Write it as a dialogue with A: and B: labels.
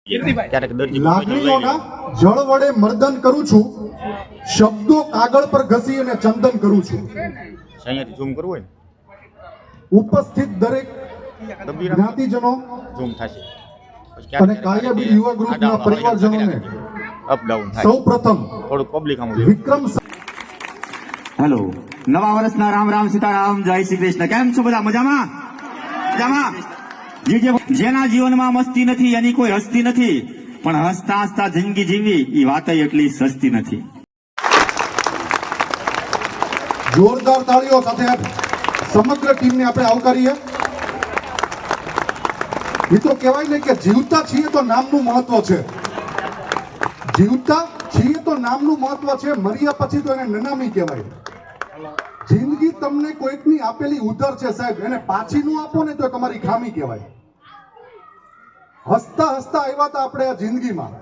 A: લાગણીઓના જળ વડે મર્દન કરું છું, શબ્દો કાગળ પર ઘસી અને ચંદન કરું છું.
B: અહીંયાથી ઝૂમ કરવું હોય
A: ઉપસ્થિત દરેક જ્ઞાતિજનો
B: ઝૂમ થશે
A: અને કાળિયાબીડ યુવા ગ્રુપના પરિવારજનોને
B: અપ ડાઉન થાય.
A: સૌપ્રથમ
B: થોડું પબ્લિક આમ
A: વિક્રમ
C: હેલો, નવા વર્ષના રામ રામ સીતારામ, જય શ્રી કૃષ્ણ. કેમ છો બધા? મજામાં? મજામાં? જેના જીવનમાં મસ્તી નથી એની કોઈ હસ્તી નથી, પણ હસતા હસતા જિંદગી જીવી એ વાત એટલી સસ્તી નથી.
A: જોરદાર તાળીઓ સાથે સમગ્ર ટીમને આપણે આવકારીએ. મિત્રો, કહેવાય ને કે જીવતા છીએ તો નામનું મહત્વ છે. જીવતા છીએ તો નામનું મહત્વ છે, મર્યા પછી તો એને નનામી કહેવાય. જિંદગી તમને કોઈકની આપેલી ઉધાર છે સાહેબ, એને પાછી ન આપો ને તો તમારી ખામી કહેવાય. હસતા હસતા આવ્યા હતા આપણે આ જિંદગીમાં,